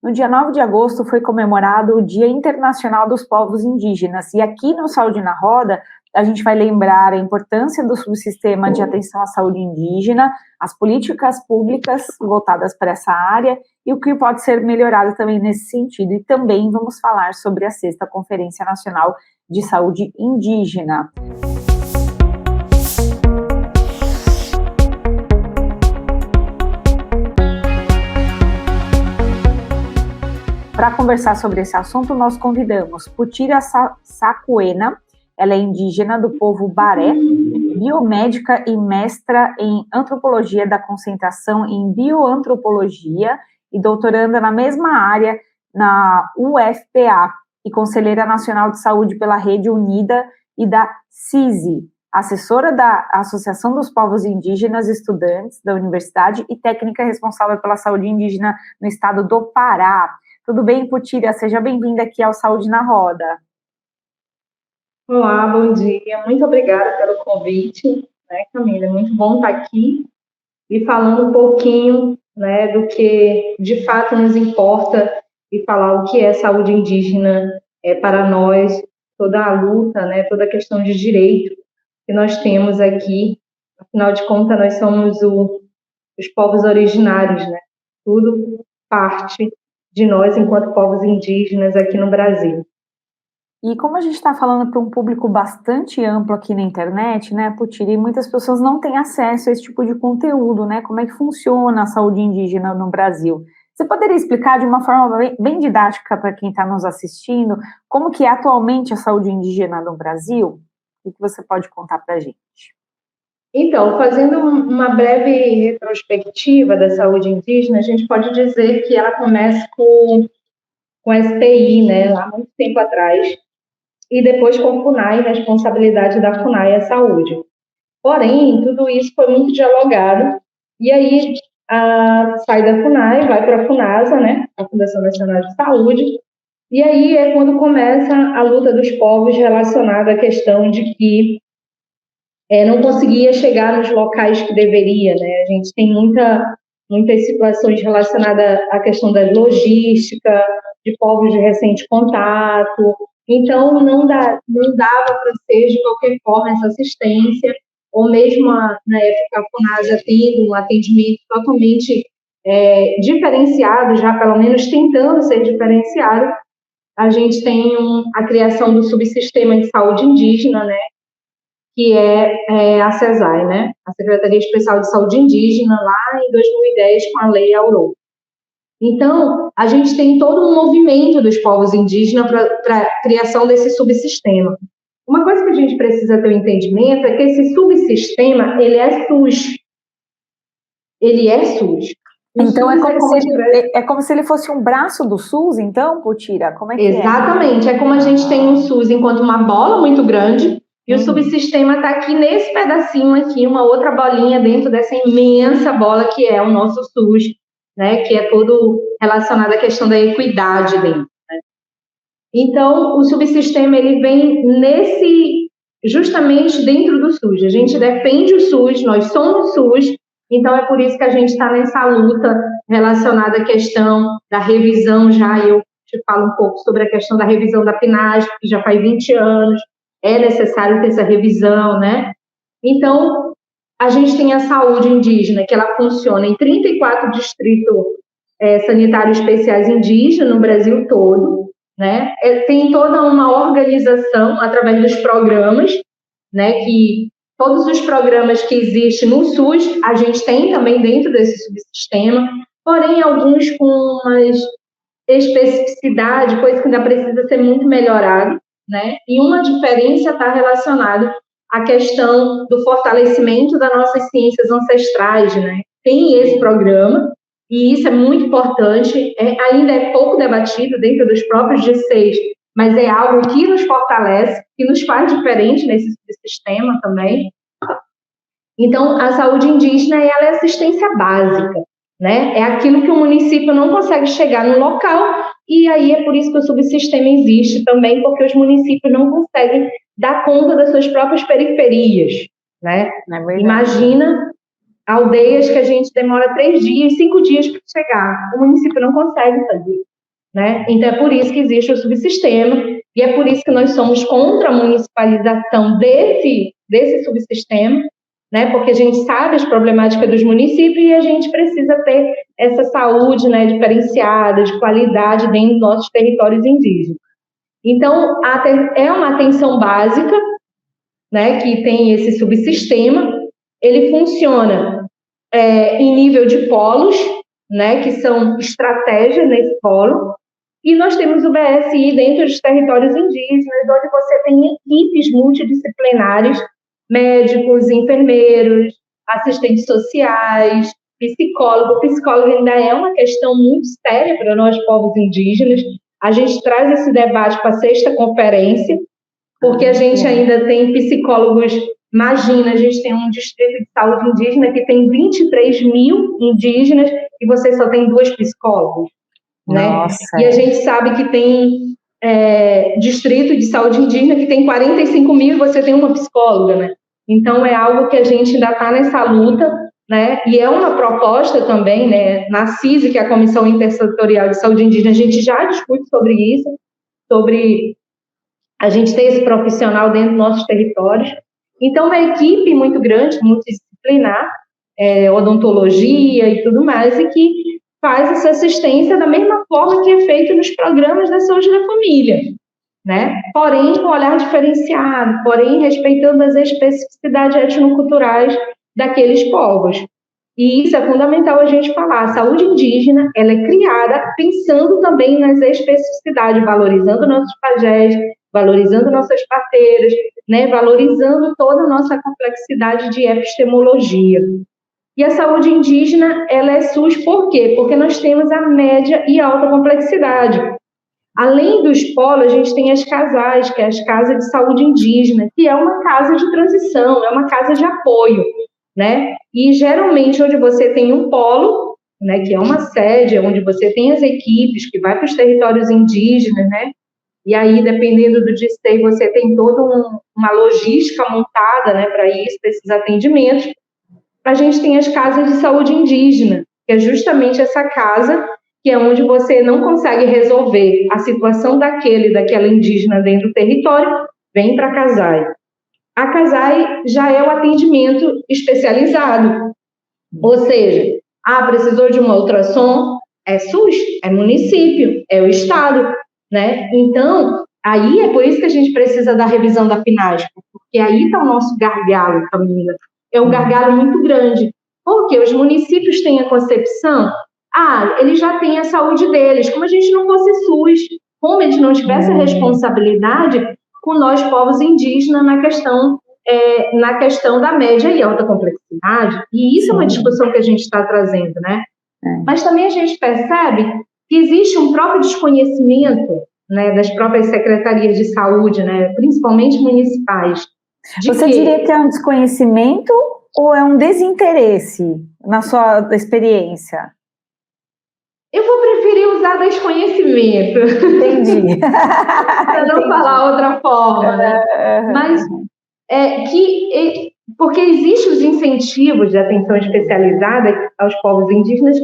No dia 9 de agosto foi comemorado o Dia Internacional dos Povos Indígenas, e aqui no Saúde na Roda a gente vai lembrar a importância do subsistema de atenção à saúde indígena, as políticas públicas voltadas para essa área e o que pode ser melhorado também nesse sentido. E também vamos falar sobre a 6ª Conferência Nacional de Saúde Indígena. Para conversar sobre esse assunto, nós convidamos Putira Saquena, ela é indígena do povo Baré, biomédica e mestra em antropologia da concentração em bioantropologia e doutoranda na mesma área na UFPA e conselheira nacional de saúde pela Rede Unida e da CISI, assessora da Associação dos Povos Indígenas Estudantes da Universidade e técnica responsável pela saúde indígena no estado do Pará. Tudo bem, Putira? Seja bem-vinda aqui ao Saúde na Roda. Olá, bom dia. Muito obrigada pelo convite, Camila? É muito bom estar aqui e falando um pouquinho, do que de fato nos importa e falar o que é saúde indígena para nós, toda a luta, toda a questão de direito que nós temos aqui. Afinal de contas, nós somos os povos originários, Tudo parte de nós enquanto povos indígenas aqui no Brasil. E como a gente está falando para um público bastante amplo aqui na internet, Putira, e muitas pessoas não têm acesso a esse tipo de conteúdo, Como é que funciona a saúde indígena no Brasil? Você poderia explicar de uma forma bem didática para quem está nos assistindo como que é atualmente a saúde indígena no Brasil? O que você pode contar para a gente? Então, fazendo uma breve retrospectiva da saúde indígena, a gente pode dizer que ela começa com a STI, lá muito tempo atrás, e depois com a FUNAI, responsabilidade da FUNAI à saúde. Porém, tudo isso foi muito dialogado, e aí sai da FUNAI, vai para a FUNASA, a Fundação Nacional de Saúde, e aí é quando começa a luta dos povos relacionada à questão de que não conseguia chegar nos locais que deveria, A gente tem muitas situações relacionadas à questão da logística, de povos de recente contato, então não dava para ser de qualquer forma essa assistência, ou mesmo na época a FUNASA tendo um atendimento totalmente diferenciado, já pelo menos tentando ser diferenciado, a gente tem a criação do subsistema de saúde indígena, que é a CESAI, a Secretaria Especial de Saúde Indígena, lá em 2010, com a Lei Aurô. Então, a gente tem todo um movimento dos povos indígenas para a criação desse subsistema. Uma coisa que a gente precisa ter um entendimento é que esse subsistema, ele é SUS. Ele é SUS. Então, é como se ele fosse um braço do SUS, então, Putira? Como é que Exatamente. É como a gente tem um SUS enquanto uma bola muito grande, e o subsistema está aqui nesse pedacinho aqui, uma outra bolinha dentro dessa imensa bola que é o nosso SUS, que é todo relacionado à questão da equidade dentro. Então, o subsistema ele vem justamente dentro do SUS. A gente defende o SUS, nós somos SUS, então é por isso que a gente está nessa luta relacionada à questão da revisão já. Eu te falo um pouco sobre a questão da revisão da PNASP, que já faz 20 anos, é necessário ter essa revisão, Então, a gente tem a saúde indígena, que ela funciona em 34 distritos sanitários especiais indígenas no Brasil todo, Tem toda uma organização através dos programas, que todos os programas que existem no SUS, a gente tem também dentro desse subsistema, porém alguns com umas especificidade, coisa que ainda precisa ser muito melhorado, E uma diferença está relacionada à questão do fortalecimento das nossas ciências ancestrais, Tem esse programa, e isso é muito importante, ainda é pouco debatido dentro dos próprios G6, mas é algo que nos fortalece, que nos faz diferente nesse sistema também. Então, a saúde indígena ela é assistência básica, É aquilo que o município não consegue chegar no local, e aí é por isso que o subsistema existe também, porque os municípios não conseguem dar conta das suas próprias periferias, Imagina aldeias que a gente demora 3 dias, 5 dias para chegar, o município não consegue fazer. né? Então, é por isso que existe o subsistema, e é por isso que nós somos contra a municipalização desse subsistema, né? Porque a gente sabe as problemáticas dos municípios e a gente precisa ter essa saúde, né, diferenciada, de qualidade dentro dos nossos territórios indígenas. Então, é uma atenção básica, né, que tem esse subsistema. Ele funciona em nível de polos, né, que são estratégias nesse polo, e nós temos o BSI dentro dos territórios indígenas, onde você tem equipes multidisciplinares, médicos, enfermeiros, assistentes sociais, psicólogo. Psicólogo ainda é uma questão muito séria para nós, povos indígenas. A gente traz esse debate para a 6ª conferência, porque a gente ainda tem psicólogos. Imagina, a gente tem um distrito de saúde indígena que tem 23 mil indígenas e você só tem 2 psicólogos, né? Nossa. E a gente sabe que tem distrito de saúde indígena que tem 45 mil e você tem uma psicóloga, né? Então, é algo que a gente ainda está nessa luta, né? E é uma proposta também, né? Na CISI, que é a Comissão Intersetorial de Saúde Indígena, a gente já discute sobre isso, sobre a gente ter esse profissional dentro dos nossos territórios. Então, uma equipe muito grande, multidisciplinar, odontologia e tudo mais, e que faz essa assistência da mesma forma que é feito nos programas da saúde da família, né? Porém, com um olhar diferenciado, porém, respeitando as especificidades etnoculturais daqueles povos. E isso é fundamental a gente falar. A saúde indígena, ela é criada pensando também nas especificidades, valorizando nossos pajés, valorizando nossas parteiras, né? Valorizando toda a nossa complexidade de epistemologia. E a saúde indígena, ela é SUS por quê? Porque nós temos a média e alta complexidade. Além dos polos, a gente tem as casais, que é as casas de saúde indígena, que é uma casa de transição, é uma casa de apoio, né? E geralmente onde você tem um polo, né, que é uma sede, onde você tem as equipes que vai para os territórios indígenas, né? E aí, dependendo do distrito, você tem toda uma logística montada, né, para isso, para esses atendimentos. A gente tem as casas de saúde indígena, que é justamente essa casa que é onde você não consegue resolver a situação daquela indígena dentro do território, vem para a CASAI. A CASAI já é o atendimento especializado, ou seja, precisou de uma ultrassom, é SUS, é município, é o Estado, né? Então, aí é por isso que a gente precisa da revisão da PNASP, porque aí está o nosso gargalo, Camila. É um gargalo muito grande, porque os municípios têm a concepção, eles já têm a saúde deles, como a gente não fosse SUS, como eles não tivessem a responsabilidade com nós, povos indígenas, na questão da média e alta complexidade, e isso é uma discussão que a gente está trazendo, né? Mas também a gente percebe que existe um próprio desconhecimento, né, das próprias secretarias de saúde, né, principalmente municipais. Você diria que é um desconhecimento ou é um desinteresse na sua experiência? Eu vou preferir usar desconhecimento. Entendi. Para não falar outra forma, né? Mas porque existem os incentivos de atenção especializada aos povos indígenas,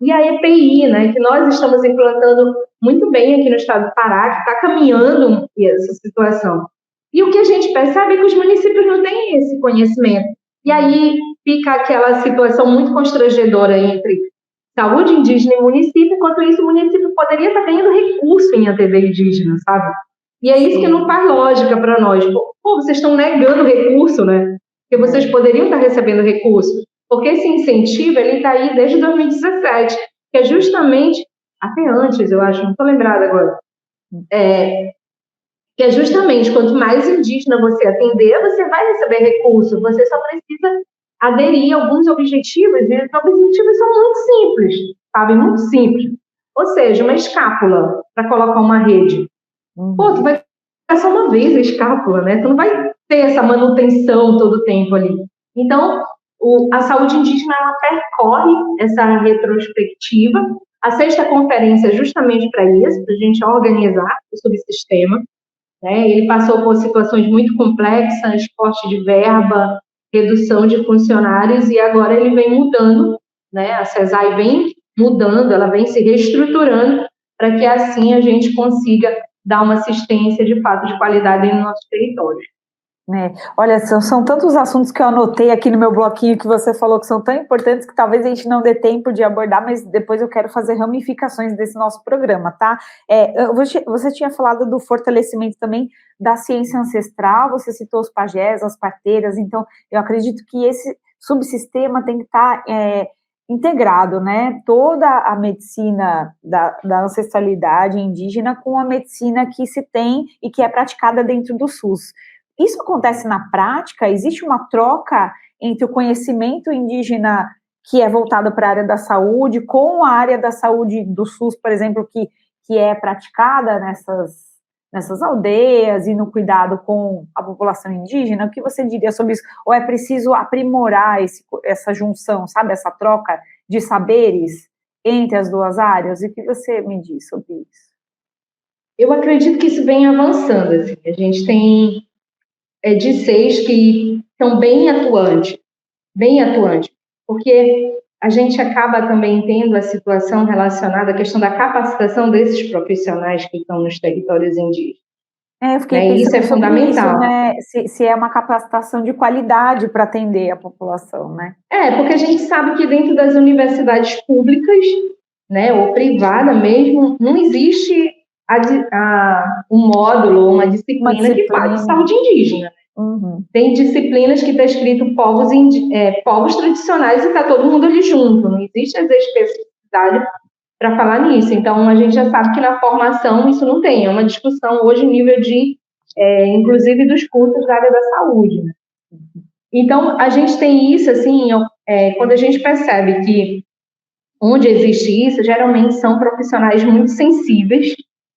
e a EPI, né, que nós estamos implantando muito bem aqui no estado do Pará, que está caminhando essa situação. E o que a gente percebe é que os municípios não têm esse conhecimento. E aí fica aquela situação muito constrangedora entre saúde indígena e município, enquanto isso o município poderia estar ganhando recurso em atender indígena, sabe? E é isso que não faz lógica para nós. Vocês estão negando recurso, né? Porque vocês poderiam estar recebendo recurso. Porque esse incentivo, ele está aí desde 2017, que é justamente, até antes, eu acho, não estou lembrada agora, que é justamente, quanto mais indígena você atender, você vai receber recurso, você só precisa aderir a alguns objetivos, e os objetivos são muito simples, sabe? Muito simples. Ou seja, uma escápula para colocar uma rede. Tu vai ficar só uma vez a escápula, né? Tu não vai ter essa manutenção todo o tempo ali. Então, a saúde indígena, ela percorre essa retrospectiva. A 6ª conferência é justamente para isso, para a gente organizar o subsistema, né? Ele passou por situações muito complexas, corte de verba, redução de funcionários, e agora ele vem mudando, né? A CESAI vem mudando, ela vem se reestruturando para que assim a gente consiga dar uma assistência de fato de qualidade no nosso território. Olha, são tantos assuntos que eu anotei aqui no meu bloquinho que você falou que são tão importantes que talvez a gente não dê tempo de abordar, mas depois eu quero fazer ramificações desse nosso programa, tá? Você tinha falado do fortalecimento também da ciência ancestral, você citou os pajés, as parteiras, então eu acredito que esse subsistema tem que estar integrado, né? Toda a medicina da ancestralidade indígena com a medicina que se tem e que é praticada dentro do SUS. Isso acontece na prática? Existe uma troca entre o conhecimento indígena que é voltado para a área da saúde com a área da saúde do SUS, por exemplo, que é praticada nessas aldeias e no cuidado com a população indígena? O que você diria sobre isso? Ou é preciso aprimorar essa junção, sabe, essa troca de saberes entre as duas áreas? E o que você me diz sobre isso? Eu acredito que isso vem avançando. Assim. A gente tem DCs que são bem atuantes, porque a gente acaba também tendo a situação relacionada à questão da capacitação desses profissionais que estão nos territórios indígenas. Eu fiquei pensando isso é fundamental. Isso, né? Se é uma capacitação de qualidade para atender a população, né? Porque a gente sabe que dentro das universidades públicas, né, ou privada mesmo, não existe um módulo, uma disciplina que fala de saúde indígena. Uhum. Tem disciplinas que está escrito povos tradicionais e está todo mundo ali junto, não existe essa especificidade para falar nisso. Então, a gente já sabe que na formação isso não tem, é uma discussão hoje nível de, inclusive, dos cursos da área da saúde. Né? Então, a gente tem isso, assim, quando a gente percebe que onde existe isso, geralmente são profissionais muito sensíveis,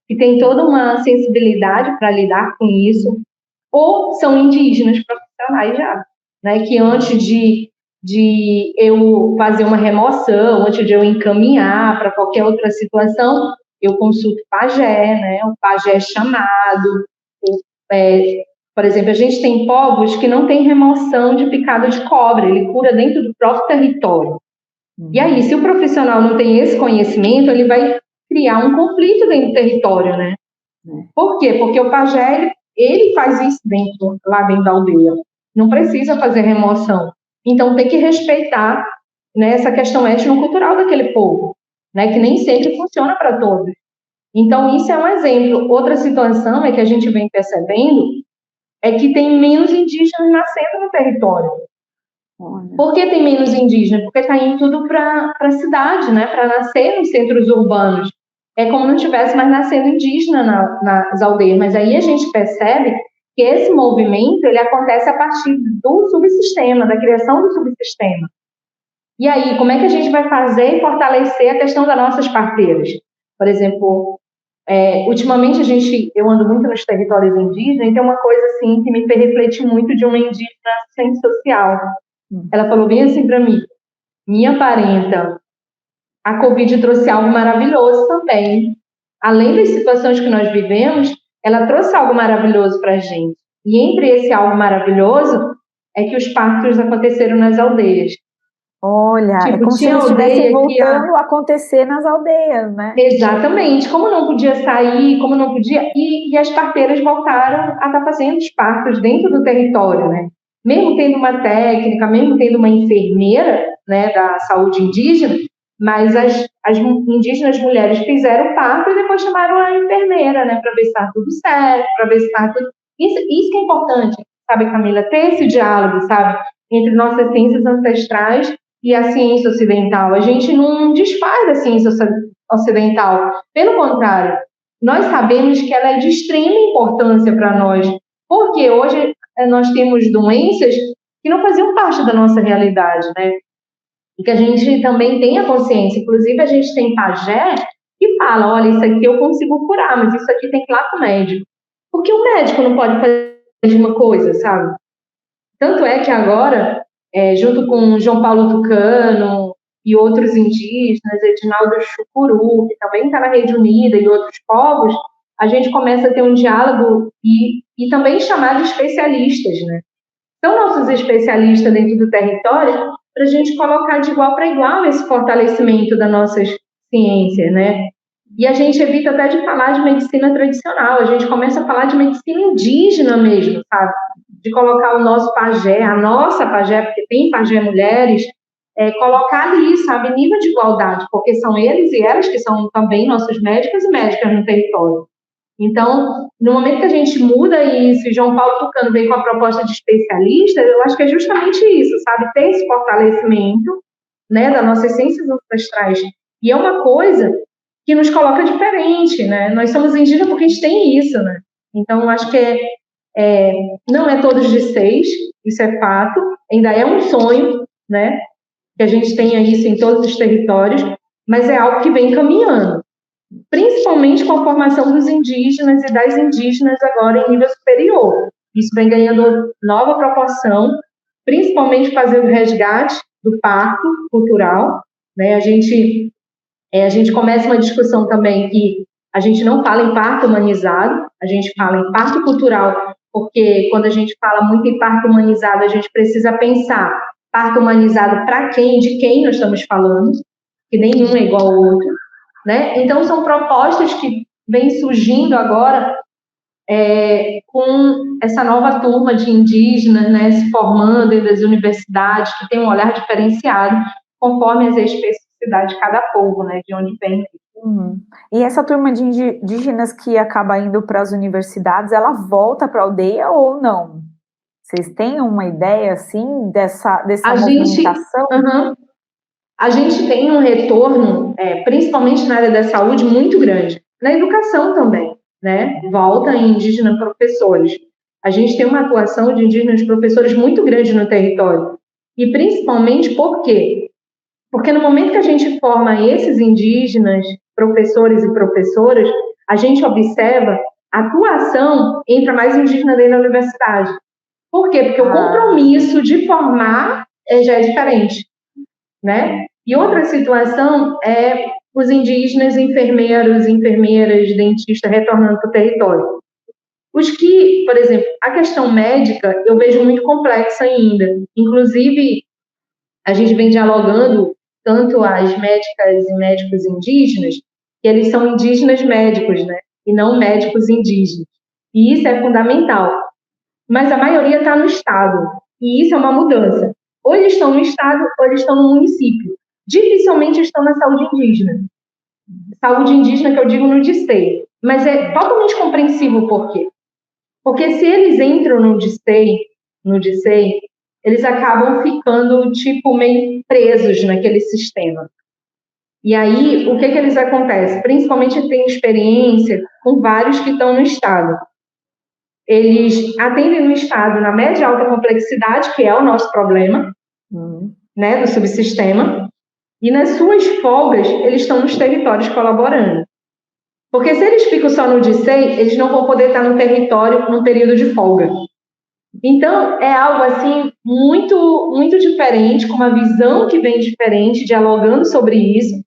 que têm toda uma sensibilidade para lidar com isso, ou são indígenas profissionais já, né? Que antes de eu fazer uma remoção, antes de eu encaminhar para qualquer outra situação, eu consulto o pajé, né? O pajé chamado. Por exemplo, a gente tem povos que não tem remoção de picada de cobra, ele cura dentro do próprio território. E aí, se o profissional não tem esse conhecimento, ele vai criar um conflito dentro do território, né? Por quê? Porque o pajé, ele faz isso lá dentro da aldeia. Não precisa fazer remoção. Então, tem que respeitar, né, essa questão étnico-cultural daquele povo, né, que nem sempre funciona para todos. Então, isso é um exemplo. Outra situação é que a gente vem percebendo é que tem menos indígenas nascendo no território. Por que tem menos indígenas? Porque está indo tudo para a cidade, né, para nascer nos centros urbanos. É como não tivesse mais nascendo indígena nas aldeias. Mas aí a gente percebe que esse movimento ele acontece a partir do subsistema, da criação do subsistema. E aí, como é que a gente vai fazer e fortalecer a questão das nossas parteiras? Por exemplo, ultimamente eu ando muito nos territórios indígenas e tem uma coisa assim que me fez refletir muito de uma indígena assistente social. Ela falou bem assim para mim: minha parenta, a Covid trouxe algo maravilhoso também. Além das situações que nós vivemos, ela trouxe algo maravilhoso para a gente. E entre esse algo maravilhoso é que os partos aconteceram nas aldeias. Olha, é como se eles estivessem voltando a acontecer nas aldeias, né? Exatamente. Como não podia sair, como não podia... E as parteiras voltaram a estar fazendo os partos dentro do território, né? Mesmo tendo uma técnica, mesmo tendo uma enfermeira, né, da saúde indígena, mas as indígenas mulheres fizeram o parto e depois chamaram a enfermeira, né, para ver se está tudo certo, para ver se está tudo... Isso que é importante, sabe, Camila? Ter esse diálogo, sabe, entre nossas ciências ancestrais e a ciência ocidental. A gente não desfaz da ciência ocidental. Pelo contrário, nós sabemos que ela é de extrema importância para nós, porque hoje nós temos doenças que não faziam parte da nossa realidade, né? E que a gente também tenha consciência. Inclusive, a gente tem pajé que fala, olha, isso aqui eu consigo curar, mas isso aqui tem que ir lá com o médico. Porque o médico não pode fazer uma coisa, sabe? Tanto é que agora, junto com João Paulo Tucano e outros indígenas, Edinaldo Chucuru, que também está na Rede Unida, e outros povos, a gente começa a ter um diálogo e também chamar de especialistas, né? São nossos especialistas dentro do território para a gente colocar de igual para igual esse fortalecimento das nossas ciências, né? E a gente evita até de falar de medicina tradicional, a gente começa a falar de medicina indígena mesmo, sabe? De colocar o nosso pajé, a nossa pajé, porque tem pajé mulheres, colocar ali, sabe, nível de igualdade, porque são eles e elas que são também nossos médicos e médicas no território. Então, no momento que a gente muda isso, e João Paulo Tucano vem com a proposta de especialista, eu acho que é justamente isso, sabe? Ter esse fortalecimento, né, das nossas ciências ancestrais. E é uma coisa que nos coloca diferente, né? Nós somos indígenas porque a gente tem isso, né? Então, eu acho que não é todos de 6, isso é fato, ainda é um sonho, né? Que a gente tenha isso em todos os territórios, mas é algo que vem caminhando, principalmente com a formação dos indígenas e das indígenas agora em nível superior. Isso vem ganhando nova proporção, principalmente fazer o resgate do parto cultural, né? A gente começa uma discussão também que a gente não fala em parto humanizado, a gente fala em parto cultural, porque quando a gente fala muito em parto humanizado, a gente precisa pensar parto humanizado para quem, de quem nós estamos falando, que nenhum é igual ao outro, né? Então, são propostas que vêm surgindo agora com essa nova turma de indígenas, né, se formando em das universidades, que tem um olhar diferenciado, conforme as especificidades de cada povo, né, de onde vem. E essa turma de indígenas que acaba indo para as universidades, ela volta para a aldeia ou não? Vocês têm uma ideia, assim, dessa movimentação? A gente tem um retorno, principalmente na área da saúde, muito grande. Na educação também, né? Volta em indígenas professores. A gente tem uma atuação de indígenas professores muito grande no território. E principalmente por quê? Porque no momento que a gente forma esses indígenas, professores e professoras, a gente observa a atuação entra mais indígena dentro da universidade. Por quê? Porque o compromisso de formar já é diferente, né? E outra situação é os indígenas, enfermeiros, enfermeiras, dentistas retornando para o território. Os que, por exemplo, a questão médica eu vejo muito complexa ainda. Inclusive, a gente vem dialogando tanto as médicas e médicos indígenas, que eles são indígenas médicos, né? E não médicos indígenas. E isso é fundamental. Mas a maioria está no Estado. E isso é uma mudança. Ou eles estão no Estado, ou eles estão no município. Dificilmente estão na saúde indígena. Saúde indígena que eu digo no DISEI. Mas é totalmente compreensível por quê. Porque se eles entram no DISEI, eles acabam ficando, tipo, meio presos naquele sistema. E aí, o que eles acontecem? Principalmente tem experiência com vários que estão no Estado. Eles atendem no Estado na média e alta complexidade, que é o nosso problema, né, do subsistema, e nas suas folgas, eles estão nos territórios colaborando. Porque se eles ficam só no DISEI, eles não vão poder estar no território num período de folga. Então, é algo, assim, muito, muito diferente, com uma visão que vem diferente, dialogando sobre isso,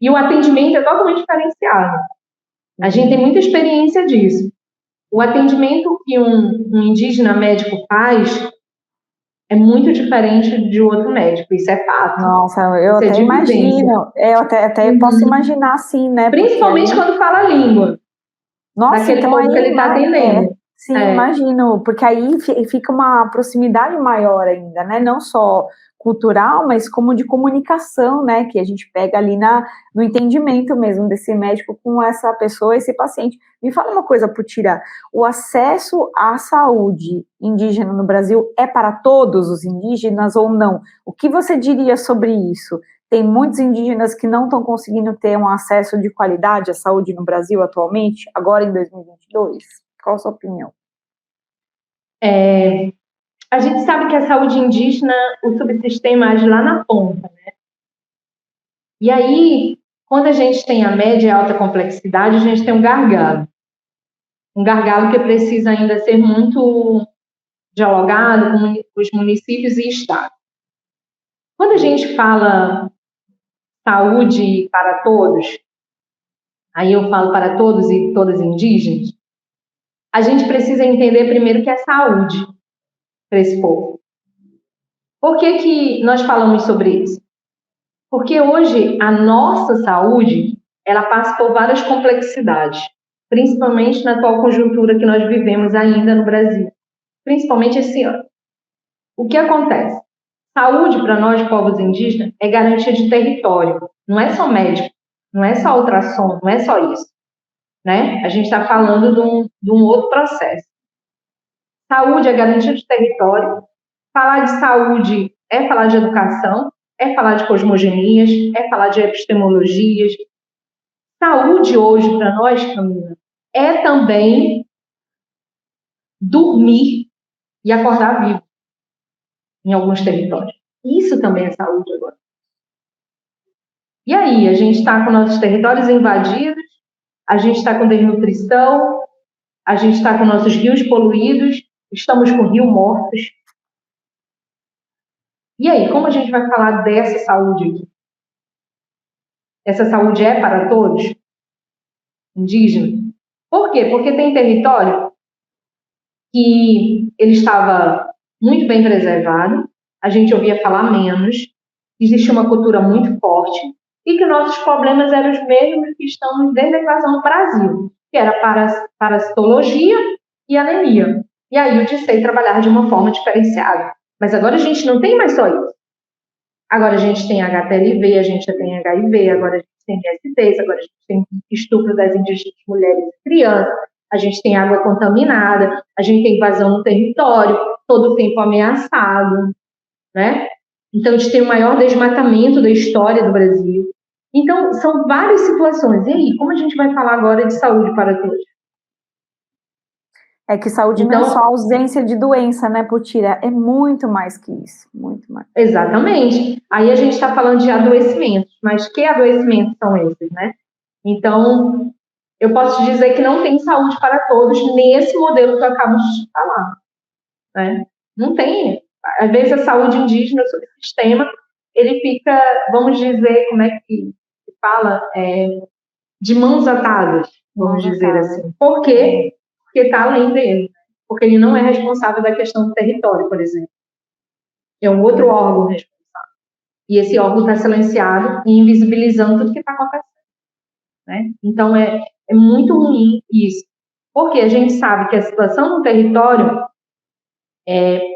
e o atendimento é totalmente diferenciado. A gente tem muita experiência disso. O atendimento que um indígena médico faz é muito diferente de outro médico, isso é fato. Nossa, eu até imagino, eu até posso imaginar assim, né? Principalmente quando fala a língua. Nossa, daquele então povo aí que ele está atendendo. Sim, imagino, porque aí fica uma proximidade maior ainda, né? Não só cultural, mas como de comunicação, né? Que a gente pega ali no entendimento mesmo desse médico com essa pessoa, esse paciente. Me fala uma coisa, Putira, o acesso à saúde indígena no Brasil é para todos os indígenas ou não? O que você diria sobre isso? Tem muitos indígenas que não estão conseguindo ter um acesso de qualidade à saúde no Brasil atualmente, agora em 2022? Qual a sua opinião? A gente sabe que a saúde indígena, o subsistema age lá na ponta, né? E aí, quando a gente tem a média e a alta complexidade, a gente tem um gargalo. Um gargalo que precisa ainda ser muito dialogado com os municípios e estados. Quando a gente fala saúde para todos, aí eu falo para todos e todas indígenas, a gente precisa entender primeiro que é saúde para esse povo. Por que nós falamos sobre isso? Porque hoje a nossa saúde, ela passa por várias complexidades, principalmente na atual conjuntura que nós vivemos ainda no Brasil, principalmente esse ano. O que acontece? Saúde, para nós, povos indígenas, é garantia de território. Não é só médico, não é só ultrassom, não é só isso. Né? A gente está falando de um outro processo. Saúde é garantia de território. Falar de saúde é falar de educação, é falar de cosmogonias, é falar de epistemologias. Saúde hoje, para nós, Camila, é também dormir e acordar vivo em alguns territórios. Isso também é saúde agora. E aí, a gente está com nossos territórios invadidos, a gente está com desnutrição, a gente está com nossos rios poluídos, estamos com rios mortos. E aí, como a gente vai falar dessa saúde aqui? Essa saúde é para todos? Indígena? Por quê? Porque tem território que ele estava muito bem preservado, a gente ouvia falar menos, existia uma cultura muito forte, e que nossos problemas eram os mesmos que estamos desde a invasão do Brasil, que era parasitologia e anemia. E aí o DICEI trabalhar de uma forma diferenciada. Mas agora a gente não tem mais só isso. Agora a gente tem HTLV, a gente já tem HIV, agora a gente tem ISTs, agora a gente tem estupro das indígenas mulheres e crianças, a gente tem água contaminada, a gente tem invasão no território, todo o tempo ameaçado, né? Então, a gente tem o maior desmatamento da história do Brasil. Então, são várias situações. E aí, como a gente vai falar agora de saúde para todos? É que saúde não é só ausência de doença, né, Putira? É muito mais que isso, muito mais. Exatamente. Aí a gente está falando de adoecimentos, mas que adoecimentos são esses, né? Então, eu posso dizer que não tem saúde para todos nesse modelo que eu acabo de falar, né? Não tem. Às vezes a saúde indígena, o subsistema, ele fica, vamos dizer, como é que se fala? De mãos atadas, vamos dizer assim. Por quê? Porque está além dele. Porque ele não é responsável da questão do território, por exemplo. É um outro órgão responsável. E esse órgão está silenciado e invisibilizando tudo que está acontecendo. Né? Então, é muito ruim isso. Porque a gente sabe que a situação no território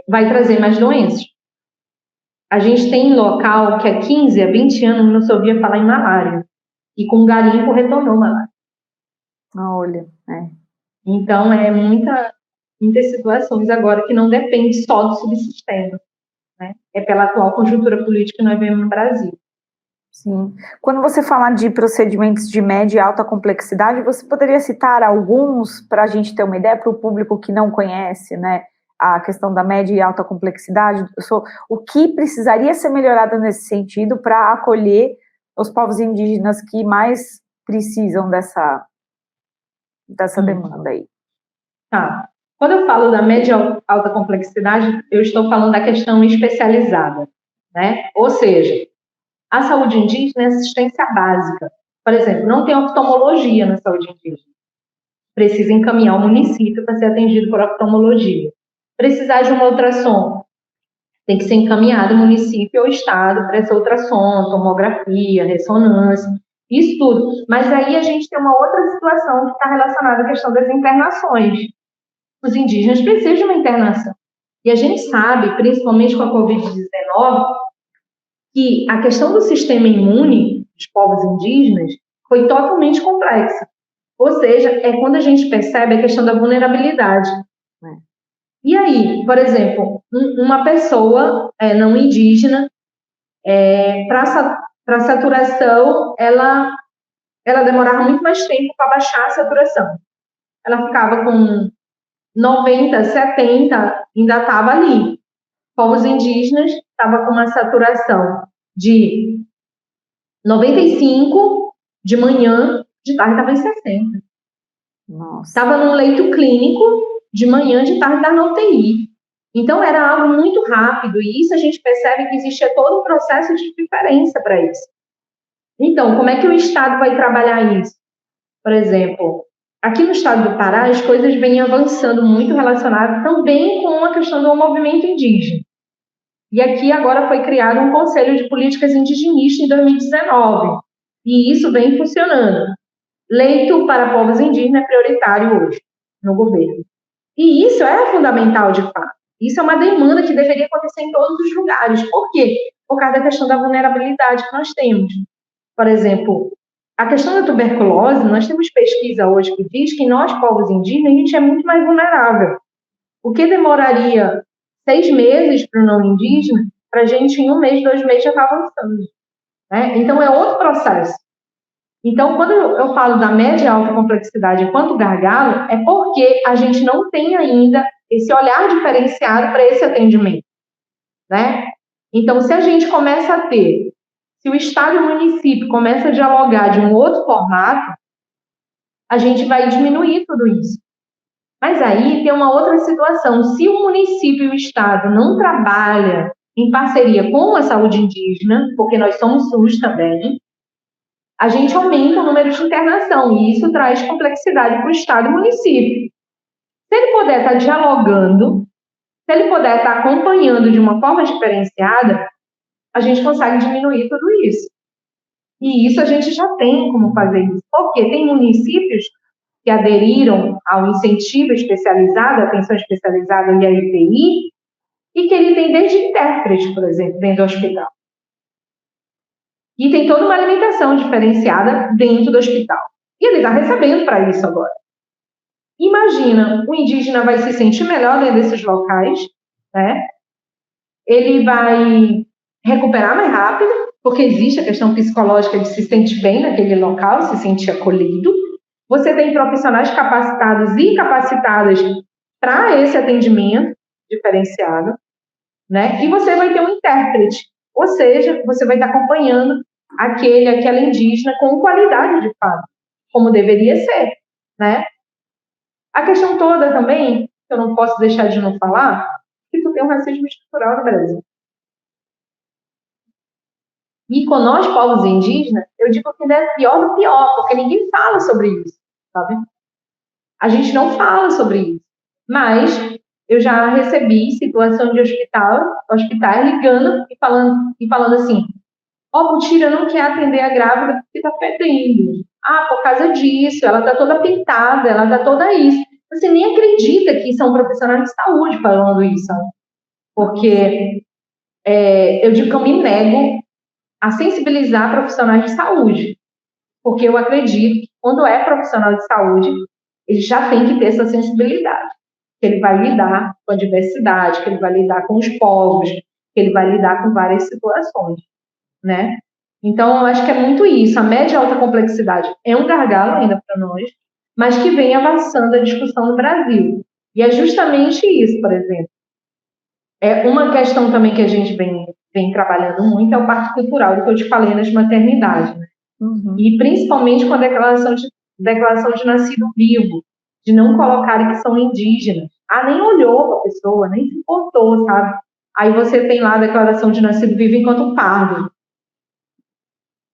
vai trazer mais doenças. A gente tem local que há 15, há 20 anos não se ouvia falar em malária. E com garimpo retornou malária. Olha, Então, muitas situações agora que não depende só do subsistema. Né? É pela atual conjuntura política que nós vemos no Brasil. Sim. Quando você fala de procedimentos de média e alta complexidade, você poderia citar alguns para a gente ter uma ideia, para o público que não conhece, né, a questão da média e alta complexidade? O que precisaria ser melhorado nesse sentido para acolher os povos indígenas que mais precisam dessa demanda aí? Tá. Quando eu falo da média e alta complexidade, eu estou falando da questão especializada, né? Ou seja, a saúde indígena é assistência básica. Por exemplo, não tem oftalmologia na saúde indígena. Precisa encaminhar o município para ser atendido por oftalmologia. Precisar de uma ultrassom, tem que ser encaminhado o município ou o estado para essa ultrassom, tomografia, ressonância, isso tudo. Mas aí a gente tem uma outra situação que está relacionada à questão das internações. Os indígenas precisam de uma internação. E a gente sabe, principalmente com a Covid-19, que a questão do sistema imune dos povos indígenas foi totalmente complexa. Ou seja, é quando a gente percebe a questão da vulnerabilidade. E aí, por exemplo, uma pessoa não indígena, para saturação, ela demorava muito mais tempo para baixar a saturação. Ela ficava com 90, 70, ainda estava ali. Povos indígenas estava com uma saturação de 95 de manhã, de tarde estava em 60. Estava num leito clínico, de manhã, de tarde estava na UTI. Então, era algo muito rápido, e isso a gente percebe que existia todo um processo de diferença para isso. Então, como é que o Estado vai trabalhar isso? Por exemplo, aqui no estado do Pará, as coisas vêm avançando muito relacionadas também com a questão do movimento indígena. E aqui agora foi criado um Conselho de Políticas Indigenistas em 2019. E isso vem funcionando. Leito para povos indígenas é prioritário hoje no governo. E isso é fundamental, de fato. Isso é uma demanda que deveria acontecer em todos os lugares. Por quê? Por causa da questão da vulnerabilidade que nós temos. Por exemplo, a questão da tuberculose, nós temos pesquisa hoje que diz que nós, povos indígenas, a gente é muito mais vulnerável. O que demoraria 6 meses para o não indígena, para a gente, em 1 mês, 2 meses, já está avançando. Né? Então, é outro processo. Então, quando eu falo da média e alta complexidade enquanto gargalo, é porque a gente não tem ainda esse olhar diferenciado para esse atendimento, né? Então, se a gente começa a ter, se o Estado e o município começam a dialogar de um outro formato, a gente vai diminuir tudo isso. Mas aí tem uma outra situação. Se o município e o Estado não trabalham em parceria com a saúde indígena, porque nós somos SUS também, a gente aumenta o número de internação, e isso traz complexidade para o Estado e município. Se ele puder estar dialogando, se ele puder estar acompanhando de uma forma diferenciada, a gente consegue diminuir tudo isso. E isso a gente já tem como fazer isso, porque tem municípios que aderiram ao incentivo especializado, atenção especializada e a IPI, e que ele tem desde intérprete, por exemplo, dentro do hospital. E tem toda uma alimentação diferenciada dentro do hospital. E ele está recebendo para isso agora. Imagina, o indígena vai se sentir melhor dentro desses locais, né? Ele vai recuperar mais rápido, porque existe a questão psicológica de se sentir bem naquele local, se sentir acolhido. Você tem profissionais capacitados e capacitadas para esse atendimento diferenciado, né? E você vai ter um intérprete, ou seja, você vai estar acompanhando aquela indígena com qualidade de fato, como deveria ser, né? A questão toda também, que eu não posso deixar de não falar, que tu tem um racismo estrutural no Brasil. E com nós, povos indígenas, eu digo que é pior do pior, porque ninguém fala sobre isso, sabe? A gente não fala sobre isso. Mas eu já recebi situação de hospitais ligando e falando assim, Butira não quer atender a grávida porque está fedendo. Por causa disso, ela está toda pintada, ela está toda isso. Você nem acredita que são profissionais de saúde falando isso, porque eu digo que eu me nego a sensibilizar profissionais de saúde, porque eu acredito que quando é profissional de saúde, ele já tem que ter essa sensibilidade, que ele vai lidar com a diversidade, que ele vai lidar com os povos, que ele vai lidar com várias situações, né? Então, eu acho que é muito isso. A média e alta complexidade é um gargalo ainda para nós, mas que vem avançando a discussão no Brasil. E é justamente isso, por exemplo. É uma questão também que a gente vem trabalhando muito é o parto cultural, do que eu te falei nas maternidades, né? Uhum. E principalmente com a declaração de nascido vivo, de não colocarem que são indígenas. Nem olhou para a pessoa, nem se importou, sabe? Aí você tem lá a declaração de nascido vivo enquanto pardo.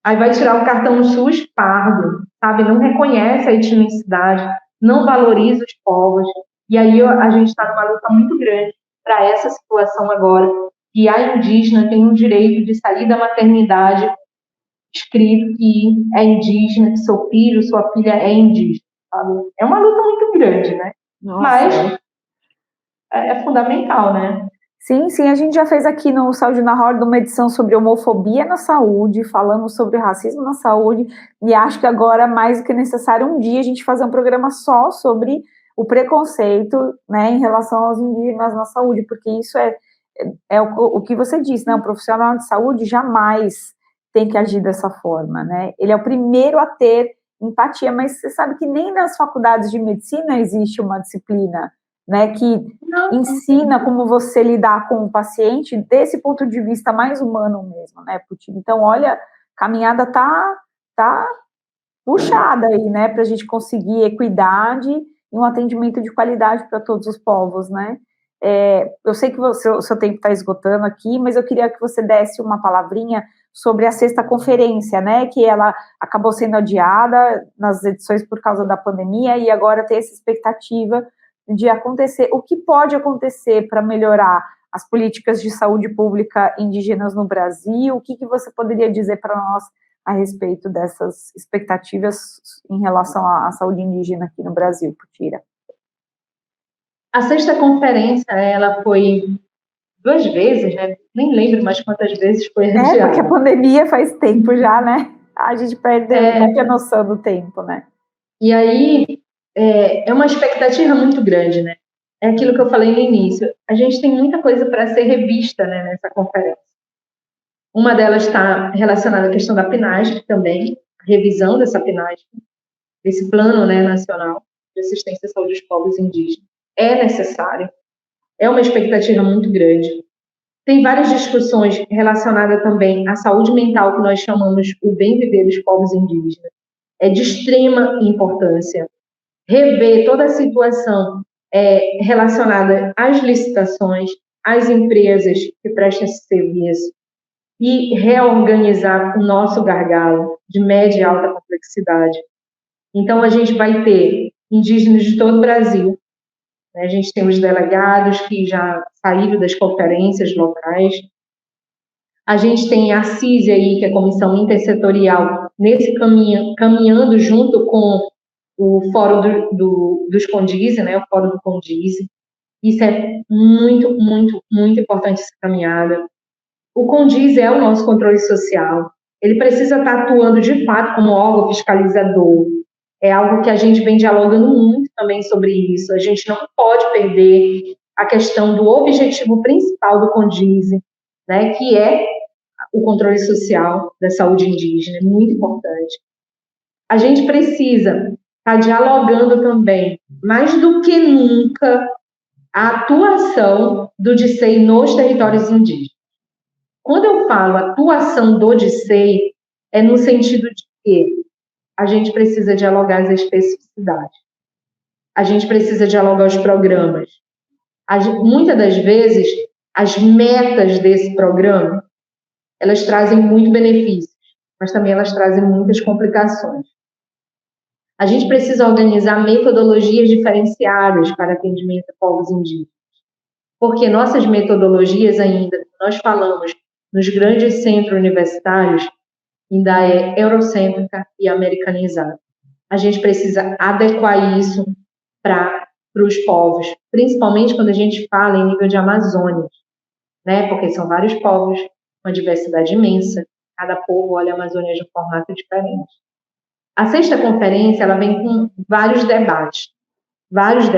Aí vai tirar o cartão SUS pardo, sabe? Não reconhece a etnicidade, não valoriza os povos. E aí a gente está numa luta muito grande para essa situação agora, que a indígena tem o direito de sair da maternidade escrito que é indígena, que seu filho, sua filha é indígena, sabe? É uma luta muito grande, né? Nossa, mas é fundamental, né? Sim, sim, a gente já fez aqui no Saúde na Roda uma edição sobre homofobia na saúde, falamos sobre racismo na saúde, e acho que agora, mais do que necessário, um dia a gente fazer um programa só sobre o preconceito, né, em relação aos indígenas na saúde, porque isso é o que você disse, né, um profissional de saúde jamais tem que agir dessa forma, né, ele é o primeiro a ter empatia, mas você sabe que nem nas faculdades de medicina existe uma disciplina, né, que ensina como você lidar com o paciente desse ponto de vista mais humano mesmo, né, Putin? Então, olha, a caminhada tá puxada aí, né, para a gente conseguir equidade e um atendimento de qualidade para todos os povos, né? Eu sei que o seu tempo está esgotando aqui, mas eu queria que você desse uma palavrinha sobre a sexta conferência, né, que ela acabou sendo adiada nas edições por causa da pandemia e agora tem essa expectativa de acontecer. O que pode acontecer para melhorar as políticas de saúde pública indígenas no Brasil? O que você poderia dizer para nós a respeito dessas expectativas em relação à saúde indígena aqui no Brasil, Putira? A sexta conferência, ela foi 2 vezes, né? Nem lembro mais quantas vezes foi adiada. Porque a pandemia faz tempo já, né? A gente perde a noção do tempo, né? E aí, é uma expectativa muito grande, né? É aquilo que eu falei no início. A gente tem muita coisa para ser revista, né, nessa conferência. Uma delas está relacionada à questão da PNASC também, a revisão dessa PNASC, desse Plano, né, Nacional de Assistência à Saúde dos Povos Indígenas. É necessário. É uma expectativa muito grande. Tem várias discussões relacionadas também à saúde mental, que nós chamamos o bem viver dos povos indígenas. É de extrema importância rever toda a situação relacionada às licitações, às empresas que prestam esse serviço e reorganizar o nosso gargalo de média e alta complexidade. Então, a gente vai ter indígenas de todo o Brasil, né? A gente tem os delegados que já saíram das conferências locais, a gente tem a CISI aí, que é a Comissão Intersetorial, nesse caminhando junto com o Fórum dos Condize, né, o Fórum do Condize. Isso é muito, muito, muito importante, essa caminhada. O Condize é o nosso controle social. Ele precisa estar atuando, de fato, como órgão fiscalizador. É algo que a gente vem dialogando muito também sobre isso. A gente não pode perder a questão do objetivo principal do Condize, né, que é o controle social da saúde indígena. É muito importante. A gente precisa estar dialogando também, mais do que nunca, a atuação do DICEI nos territórios indígenas. Quando eu falo atuação do DICEI, é no sentido de que a gente precisa dialogar as especificidades, a gente precisa dialogar os programas. Muitas das vezes, as metas desse programa, elas trazem muito benefícios, mas também elas trazem muitas complicações. A gente precisa organizar metodologias diferenciadas para atendimento a povos indígenas, porque nossas metodologias ainda, nós falamos nos grandes centros universitários, ainda é eurocêntrica e americanizada. A gente precisa adequar isso para os povos, principalmente quando a gente fala em nível de Amazônia, né? Porque são vários povos, uma diversidade imensa, cada povo olha a Amazônia de um formato diferente. A sexta conferência, ela vem com vários debates, vários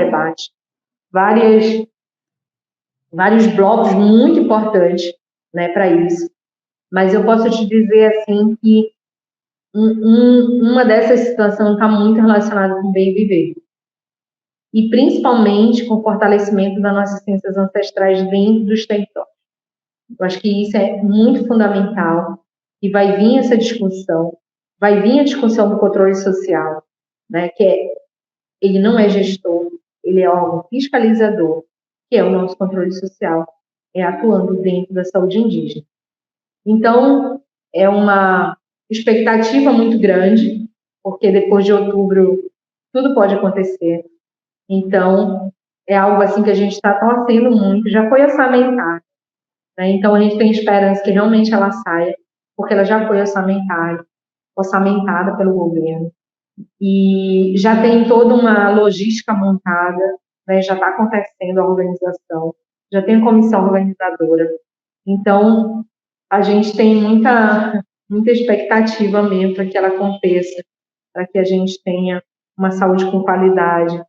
blocos muito importantes, né, para isso. Mas eu posso te dizer, assim, que uma dessas situações está muito relacionada com o bem viver. E, principalmente, com o fortalecimento das nossas ciências ancestrais dentro dos territórios. Eu acho que isso é muito fundamental e vai vir essa discussão, vai vir a discussão do controle social, né, ele não é gestor, ele é órgão fiscalizador, que é o nosso controle social, atuando dentro da saúde indígena. Então, é uma expectativa muito grande, porque depois de outubro tudo pode acontecer. Então, é algo assim que a gente está torcendo muito, já foi orçamentário, né? Então, a gente tem esperança que realmente ela saia, porque ela já foi orçamentada pelo governo. E já tem toda uma logística montada, né? Já está acontecendo a organização, já tem a comissão organizadora. Então, a gente tem muita expectativa mesmo para que ela aconteça, para que a gente tenha uma saúde com qualidade.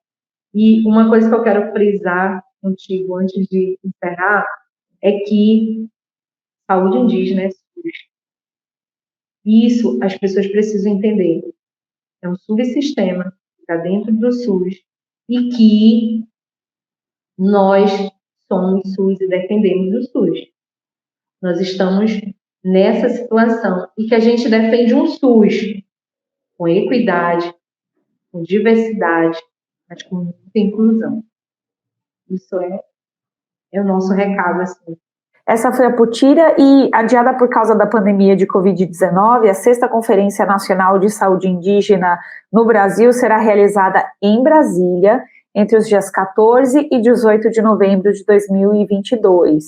E uma coisa que eu quero frisar contigo antes de encerrar é que saúde indígena é SUS. Isso as pessoas precisam entender. É um subsistema que está dentro do SUS e que nós somos SUS e defendemos o SUS. Nós estamos nessa situação e que a gente defende um SUS com equidade, com diversidade, mas com muita inclusão. Isso é o nosso recado, assim. Essa foi a Putira e, adiada por causa da pandemia de Covid-19, a sexta Conferência Nacional de Saúde Indígena no Brasil será realizada em Brasília entre os dias 14 e 18 de novembro de 2022.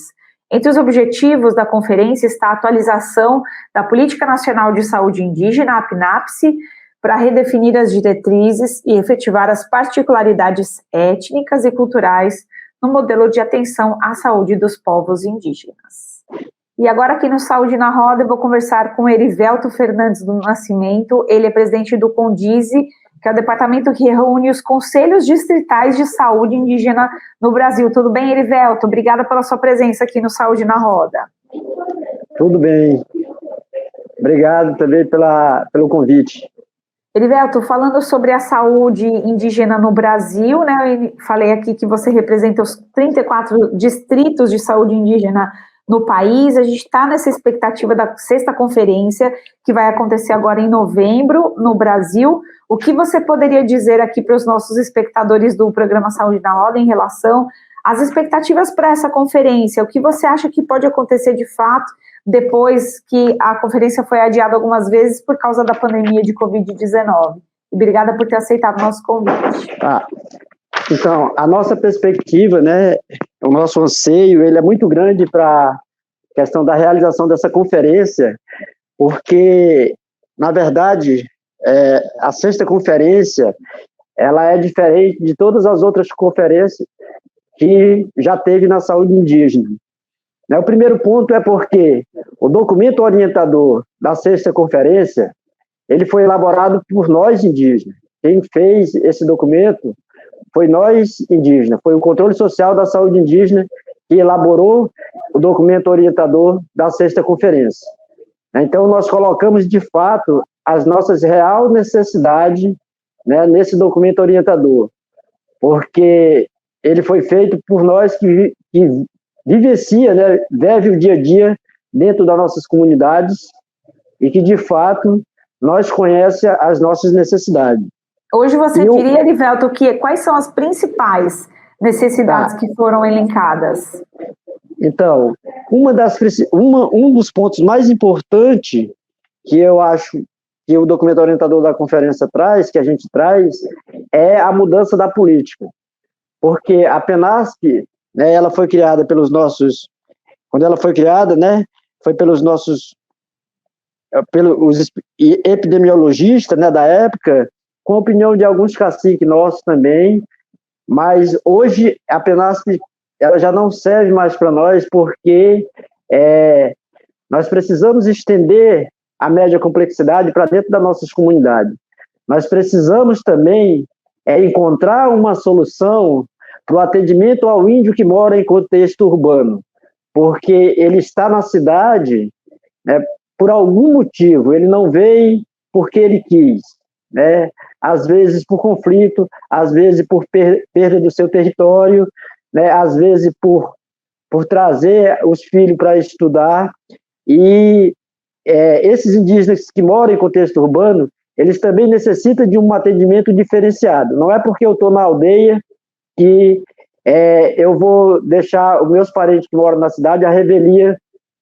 Entre os objetivos da conferência está a atualização da Política Nacional de Saúde Indígena, a PNAPSE, para redefinir as diretrizes e efetivar as particularidades étnicas e culturais no modelo de atenção à saúde dos povos indígenas. E agora aqui no Saúde na Roda eu vou conversar com Erivelto Fernandes do Nascimento, ele é presidente do CONDISE, que é o departamento que reúne os conselhos distritais de saúde indígena no Brasil. Tudo bem, Erivelto? Obrigada pela sua presença aqui no Saúde na Roda. Tudo bem. Obrigado também pelo convite. Erivelto, falando sobre a saúde indígena no Brasil, né, eu falei aqui que você representa os 34 distritos de saúde indígena no país. A gente está nessa expectativa da 6ª conferência, que vai acontecer agora em novembro, no Brasil. O que você poderia dizer aqui para os nossos espectadores do programa Saúde na Roda em relação às expectativas para essa conferência? O que você acha que pode acontecer de fato depois que a conferência foi adiada algumas vezes por causa da pandemia de Covid-19? Obrigada por ter aceitado o nosso convite. Então, a nossa perspectiva, né, o nosso anseio, ele é muito grande para a questão da realização dessa conferência, porque, na verdade, a 6ª conferência, ela é diferente de todas as outras conferências que já teve na saúde indígena. O primeiro ponto é porque o documento orientador da 6ª conferência, ele foi elaborado por nós indígenas. Quem fez esse documento foi nós indígenas, foi o Controle Social da Saúde Indígena que elaborou o documento orientador da 6ª conferência. Então, nós colocamos, de fato, as nossas real necessidades, né, nesse documento orientador, porque ele foi feito por nós que vivencia, né, vive o dia a dia dentro das nossas comunidades e que, de fato, nós conhecemos as nossas necessidades. Hoje você diria, Erivelto, quais são as principais necessidades que foram elencadas? Então, um dos pontos mais importantes que eu acho que o documento orientador da conferência traz, que a gente traz, é a mudança da política. Porque a PNASP, né, ela foi criada pelos nossos... Quando ela foi criada, né, foi pelos epidemiologistas, né, da época, com a opinião de alguns caciques nossos também, mas hoje a PNASP ela já não serve mais para nós, porque nós precisamos estender a média complexidade para dentro das nossas comunidades. Nós precisamos também encontrar uma solução para o atendimento ao índio que mora em contexto urbano, porque ele está na cidade, né, por algum motivo, ele não veio porque ele quis, né? Às vezes por conflito, às vezes por perda do seu território, né? Às vezes por trazer os filhos para estudar. E esses indígenas que moram em contexto urbano, eles também necessitam de um atendimento diferenciado. Não é porque eu estou na aldeia que eu vou deixar os meus parentes que moram na cidade à revelia,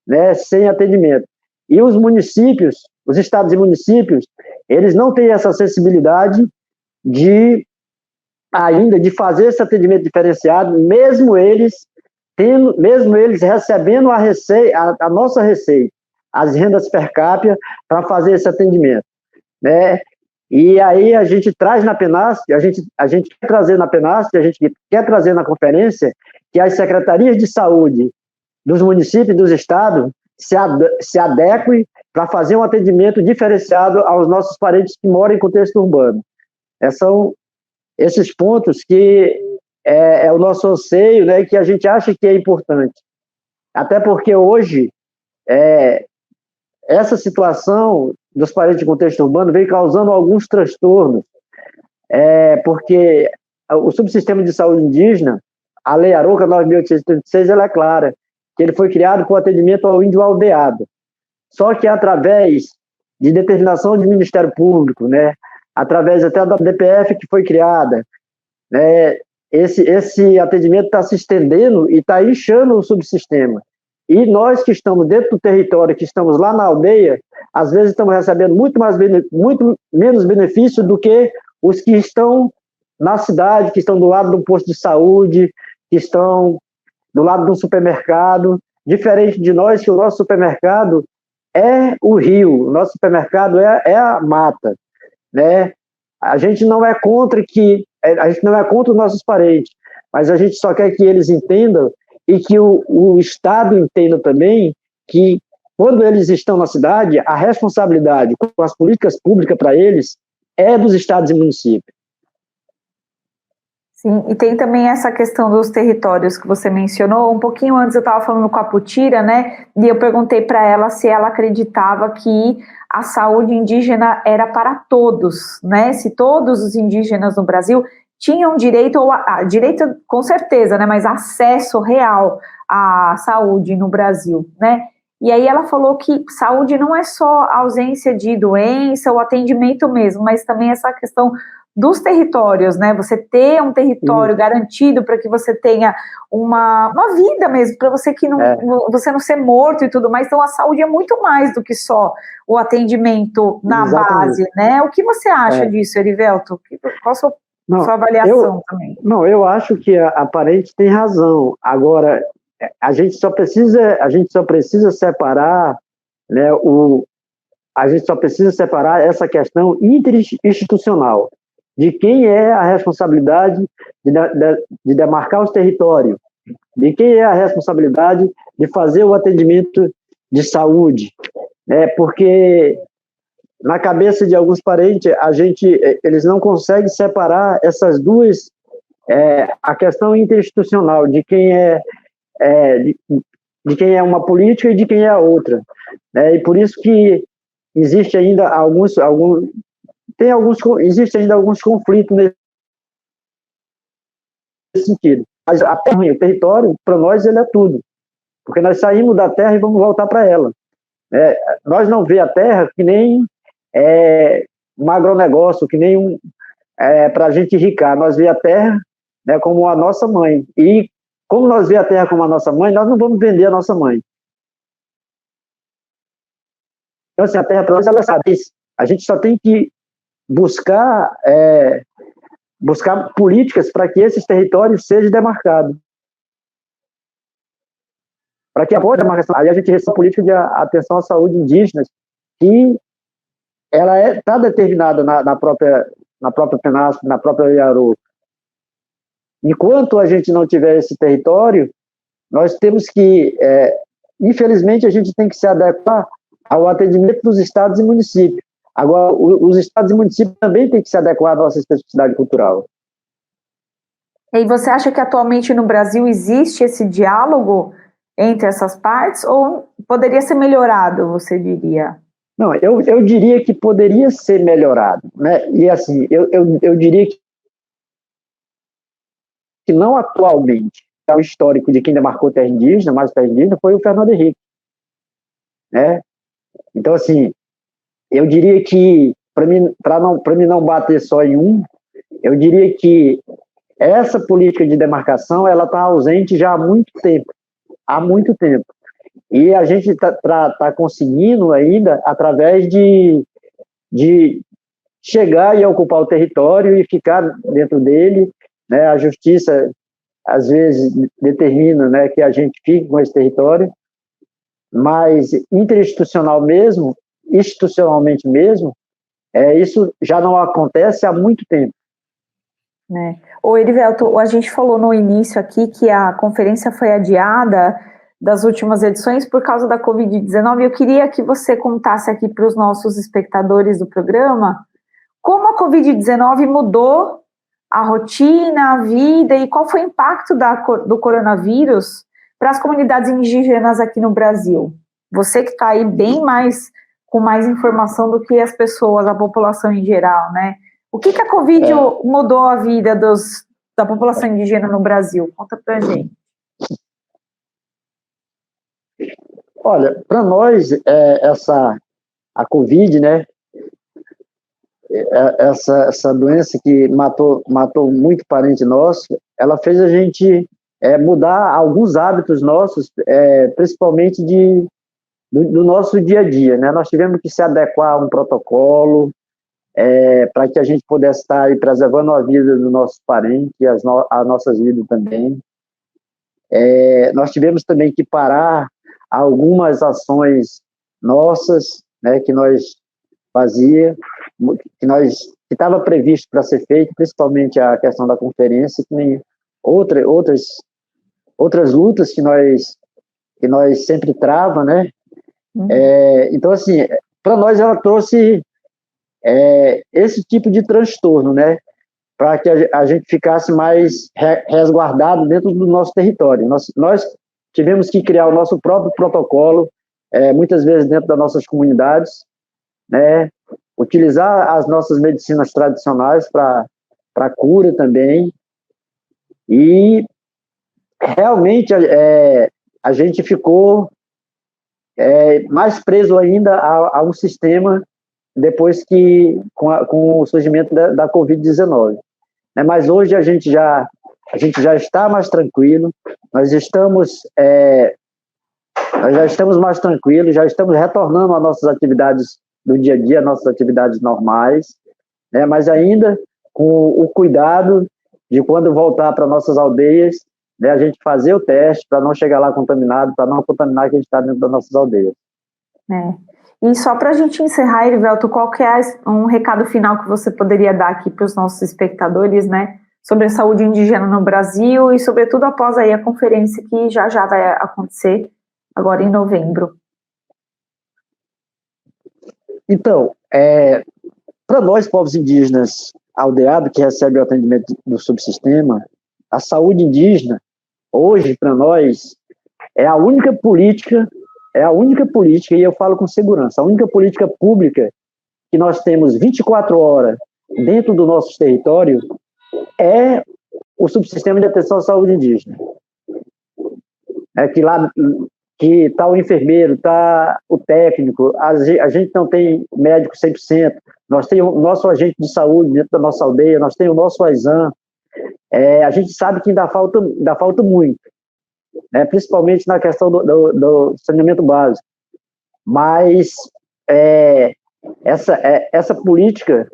né, sem atendimento. E os municípios, os estados e municípios, eles não têm essa acessibilidade de fazer esse atendimento diferenciado, mesmo eles recebendo a nossa receita, as rendas per capita, para fazer esse atendimento, né? E aí a gente traz na PNASP, a gente quer trazer na PNASP, a gente quer trazer na conferência, que as secretarias de saúde dos municípios e dos estados se adequem para fazer um atendimento diferenciado aos nossos parentes que moram em contexto urbano. São esses pontos que é o nosso anseio, né, que a gente acha que é importante. Até porque hoje, essa situação dos parentes de contexto urbano vem causando alguns transtornos, porque o subsistema de saúde indígena, a Lei Arouca 9.836, ela é clara, que ele foi criado com atendimento ao índio aldeado. Só que através de determinação do Ministério Público, né, através até da DPF que foi criada, né, esse atendimento está se estendendo e está inchando o subsistema. E nós que estamos dentro do território, que estamos lá na aldeia, às vezes estamos recebendo muito menos benefício do que os que estão na cidade, que estão do lado do posto de saúde, que estão do lado do supermercado. diferente de nós, que o nosso supermercado é o rio, o nosso supermercado é a mata, né? A gente não é contra os nossos parentes, mas a gente só quer que eles entendam e que o Estado entenda também que, quando eles estão na cidade, a responsabilidade com as políticas públicas para eles é dos estados e municípios. Sim, e tem também essa questão dos territórios que você mencionou. Um pouquinho antes eu estava falando com a Putira, né? E eu perguntei para ela se ela acreditava que a saúde indígena era para todos, né? Se todos os indígenas no Brasil tinham direito, direito com certeza, né? Mas acesso real à saúde no Brasil, né? E aí ela falou que saúde não é só ausência de doença ou atendimento mesmo, mas também essa questão dos territórios, né? Você ter um território garantido para que você tenha uma vida mesmo, para você que você não ser morto e tudo mais. Então, a saúde é muito mais do que só o atendimento na base, né? O que você acha disso, Erivelto? Qual a sua avaliação também? Não, eu acho que a parente tem razão. Agora, a gente só precisa separar, né, a gente só precisa separar essa questão interinstitucional, de quem é a responsabilidade de demarcar os territórios, de quem é a responsabilidade de fazer o atendimento de saúde, né? Porque na cabeça de alguns parentes, eles não conseguem separar essas duas, a questão interinstitucional, de quem é uma política e de quem é a outra, né? E por isso que existe ainda existem ainda alguns conflitos nesse sentido. Mas o território, para nós, ele é tudo. Porque nós saímos da terra e vamos voltar para ela. Nós não vemos a terra que nem um agronegócio, que nem para a gente enricar. Nós vemos a terra, né, como a nossa mãe. E como nós vemos a terra como a nossa mãe, nós não vamos vender a nossa mãe. Então, assim, a terra para nós, ela sabe isso. A gente só tem que buscar políticas para que esses territórios sejam demarcados. Para que após a demarcação, aí a gente recebe a política de atenção à saúde indígena, que ela está determinada na própria Penasco, na própria Iarô. Enquanto a gente não tiver esse território, nós temos que, infelizmente, a gente tem que se adequar ao atendimento dos estados e municípios. Agora, os estados e municípios também têm que se adequar à nossa especificidade cultural. E você acha que atualmente no Brasil existe esse diálogo entre essas partes ou poderia ser melhorado, você diria? Não, eu diria que poderia ser melhorado, né? E assim, eu diria que não atualmente. O histórico de quem demarcou terra indígena, mais terra indígena, foi o Fernando Henrique, né? Então, assim, eu diria que, para mim não bater só em um, eu diria que essa política de demarcação, ela está ausente já há muito tempo. E a gente está conseguindo ainda, através de chegar e ocupar o território e ficar dentro dele, né? A justiça, às vezes, determina, né, que a gente fique com esse território, mas institucionalmente mesmo, isso já não acontece há muito tempo. Ô, Erivelto, a gente falou no início aqui que a conferência foi adiada das últimas edições por causa da Covid-19. Eu queria que você contasse aqui para os nossos espectadores do programa como a Covid-19 mudou a rotina, a vida e qual foi o impacto do coronavírus para as comunidades indígenas aqui no Brasil. Você que está aí com mais informação do que as pessoas, a população em geral, né? O que a Covid mudou a vida da população indígena no Brasil? Conta pra gente. Olha, para nós, a Covid, né, essa doença que matou muito parente nosso, ela fez a gente mudar alguns hábitos nossos, principalmente do nosso dia a dia, né? Nós tivemos que se adequar a um protocolo para que a gente pudesse estar aí preservando a vida dos nossos parentes e as nossas vidas também. Nós tivemos também que parar algumas ações nossas, né, que nós que estava previsto para ser feito, principalmente a questão da conferência, que nem outras lutas que nós sempre trava, né? Então, assim, para nós ela trouxe esse tipo de transtorno, né? Para que a gente ficasse mais resguardado dentro do nosso território. Nós tivemos que criar o nosso próprio protocolo, muitas vezes dentro das nossas comunidades, né? Utilizar as nossas medicinas tradicionais para cura também. E realmente a gente ficou mais preso ainda a um sistema depois que com o surgimento da Covid-19. Mas hoje a gente já está mais tranquilo, nós já estamos mais tranquilos, já estamos retornando às nossas atividades do dia a dia, nossas atividades normais, né? Mas ainda com o cuidado de quando voltar para nossas aldeias, né, a gente fazer o teste para não chegar lá contaminado, para não contaminar quem está dentro das nossas aldeias. E só para a gente encerrar, Erivelto, qual que é um recado final que você poderia dar aqui para os nossos espectadores, né, sobre a saúde indígena no Brasil e, sobretudo, após aí a conferência que já vai acontecer agora em novembro? Então, para nós, povos indígenas aldeados, que recebem o atendimento do subsistema, a saúde indígena, hoje, para nós, é a única política, e eu falo com segurança, a única política pública que nós temos 24 horas dentro do nosso território é o subsistema de atenção à saúde indígena. Que lá que está o enfermeiro, está o técnico, a gente não tem médico 100%, nós temos o nosso agente de saúde dentro da nossa aldeia, nós temos o nosso AISAM, a gente sabe que ainda falta muito, né, principalmente na questão do saneamento básico, mas essa política,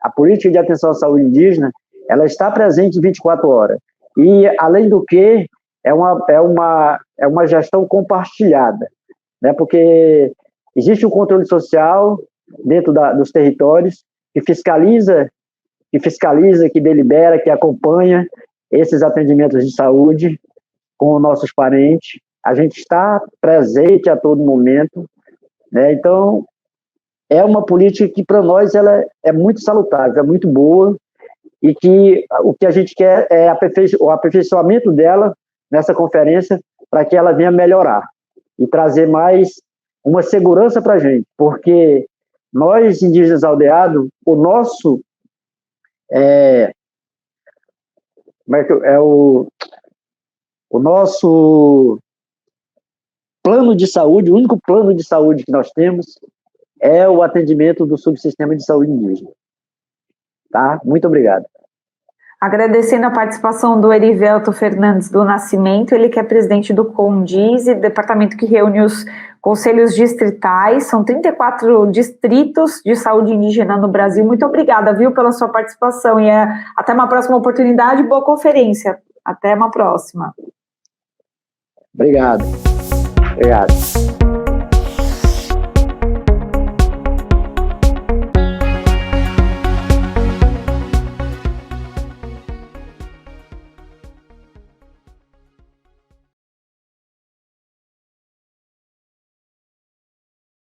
a política de atenção à saúde indígena, ela está presente 24 horas, e além do que, é uma gestão compartilhada, né? Porque existe um controle social dentro dos territórios que fiscaliza, que delibera, que acompanha esses atendimentos de saúde com os nossos parentes. A gente está presente a todo momento, né? Então, é uma política que para nós ela é muito salutável, é muito boa, e que o que a gente quer é o aperfeiçoamento dela nessa conferência, para que ela venha melhorar e trazer mais uma segurança para a gente, porque nós, indígenas aldeados, o nosso o nosso plano de saúde, o único plano de saúde que nós temos é o atendimento do subsistema de saúde indígena. Tá? Muito obrigado. Agradecendo a participação do Erivelto Fernandes do Nascimento, ele que é presidente do CONDISE, departamento que reúne os conselhos distritais, são 34 distritos de saúde indígena no Brasil. Muito obrigada, viu, pela sua participação, e até uma próxima oportunidade, boa conferência. Até uma próxima. Obrigado.